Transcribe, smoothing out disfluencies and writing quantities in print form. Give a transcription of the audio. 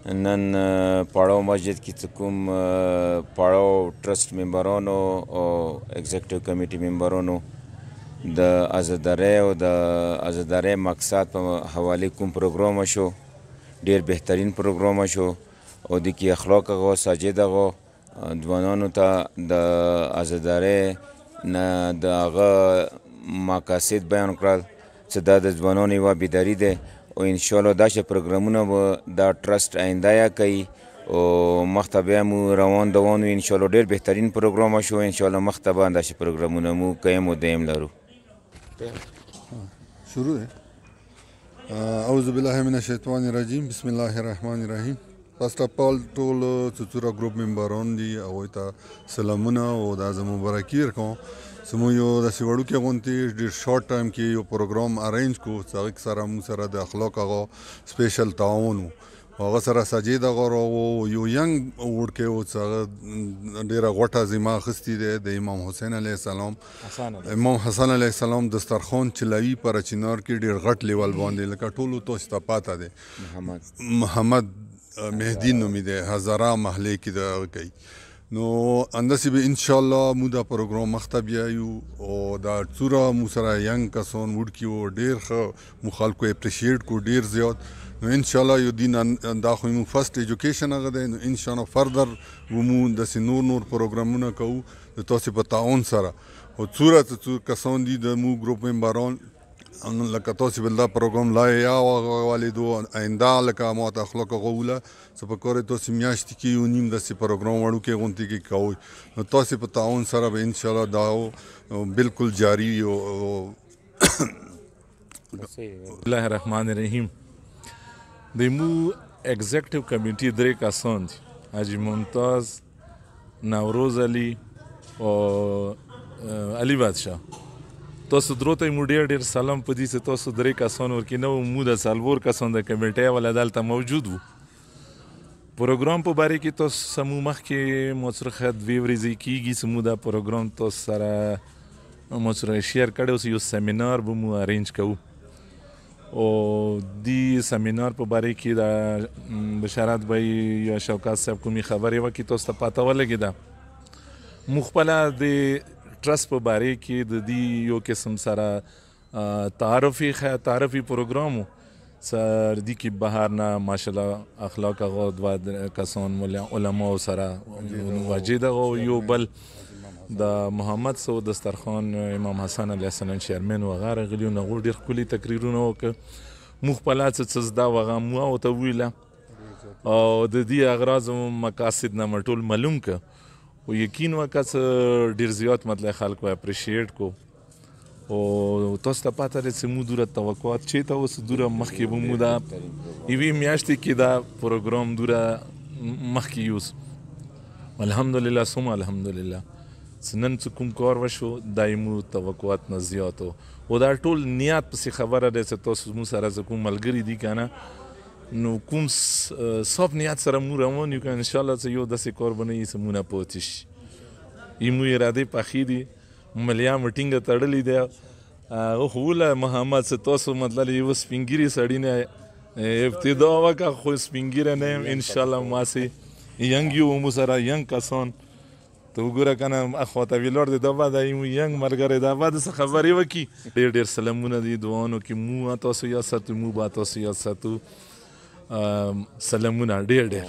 نن پاړاو مسجد کې چې کوم پاړاو ټرست ممبرانو او ایگزیکټیو کمیټي ممبرانو د عزادارۍ او د عزادارۍ مقصد په حواله کوم پروګرام شو، ډیر بهترین پروګرام شو او د کې اخلاق غو ساجد غو ځوانانو ته د عزادارۍ نه د هغه مقاصد بیان کړل چې دا د ځوانانو یوه بیداري ده او انشاءالله داسې پروګرامونه به دا ټرست آینده یا کوي او مخته بیا مو روان دوان وي انشاءالله ډېر بهترین پروګرام شو انشاءالله مخته به داسې پروګرامونه مو قیم و دایم لرو. شروع ده اعوذ بالله من الشیطان الرجیم بسم الله الرحمن الرحیم. فرست اف آل ټول څوڅوره ګروپ ممبران دي هغوی ته سلامونه او دا زه مبارکي ورکوم. زموږ یو داسې وړوکی غوندې ډېر شارټ ټایم کې یو پروګرام ارینج کړو چې هغې سره موږ سره د اخلاق هغه سپیشل تعاون و. هغه سره سجید هغه راغو یو ینګ وړکی و چې هغه ډېره غوټه ذمه اخیستې دی د امام حسین علیه السلام امام حسن علیه السلام دسترخوان چلوي په چنار کې ډېر غټ لیول باندې لکه ټولو تاسو ته پاته دی محمد مهدي نومې دی هزاره محلې کې دغه کوي. نو انداسې به انشاءالله مو دا پروګرام مخته بیایو او دا څوره مو سره ینګ کسان وړکي و ډېر ښه مو خلکو اپریشیټ کو ډېر زیات. نو انشاءالله یو دین دا خو مو فرست ایجوکیشن هغه دی. نو انشاءالله فردر مو داسې نور پروګرامونه کوو د تاسې په تعاون سره او څوره کسان دي د مو ګروپ ممبران لکه تاسې بل دا پروګرام لا یا والدو آینده لکه ما ته اخلاق غوله څه په کار تاسې میاشتې کې یو نیم داسې پروګرام وړوکی غوندې کې کوئ نو تاسې په تعاون سره به انشاءالله دا بالکل جاري وي. بسم الله الرحمن الرحیم. د مو ایگزیکټیو کمیټي درې کسان دي، حاجي ممتاز، نوروز علي او علي بادشاه. تاسو درو ته مو ډېر ډېر سلام په دې چې تاسو درې کسان ورکې نه وو مو د څلور کسان د کمیټۍ والا دلته موجود وو. پروګرام په باره کې تاسو سمو مخکې مو سره ښه دوې ورځې کېږي چې مو دا پروګرام تاسو سره مو سره شیر کړی اوس یو سیمینار به مو ارینج کوو او دې سیمینار په باره کې د بشارت بھائی یا شوکت صاحب کومې خبرې وکړي تاسو ته پته ولګېده. مو خپله د ټرست په باره کې د دې یو قسم سره تعارفي پروګرام و سر دې کې بهر نه ماشاءالله اخلاق هغه دوه کسان علماو سره واجد هغه یو بل د محمد سو دسترخوان امام حسن علیه السلام چیرمن و هغه راغلي و هغو ډېر ښکلي تقریرونه وکړه. موږ خپله څه زده و هغه مو ورته وویله او د دې اغراض او مقاصد نه مو ټول معلوم که و یقین وکړه چې ډېر زیات مطلب خلکو اپریشیټ کو او تاسو ته پته ده چې مو دوره توقعات چېرته اوس دوره مخکې به مو دا یوې میاشتې کې دا پروګرام دوره مخکې یوس الحمدلله ثم الحمدلله چې نن څه کوم کار وشو دا مو توقعات نه زیات و دا ټول نیت پسې خبره ده چې تاسو مو سره چې کوم ملګري دي که نه نو کوم صاف نیت سره مو روان یو که انشاءالله چې یو داسې کار به نه وي چې مو نه پاتې شي. مو ارادې پخې دي ملیا مو ټینګه تړلې دی. خو وله محمد چې تاسو مطلب یو سپین ږیري سړي نه ابتدا وکړه خو سپین ږیری نه یم انشاءالله ماسې ینګ یو مو سره ینګ کسان ته وګوره که نه اخواته ویلاړ دی دا به دا یو ینګ ملګری دا به داسې خبرې وکړي. ډېر ډېر سلامونه دي دعاونو کې مو تاسو یاد ساتو مو به تاسو یاد ساتو. سلامونه ډېر ډېر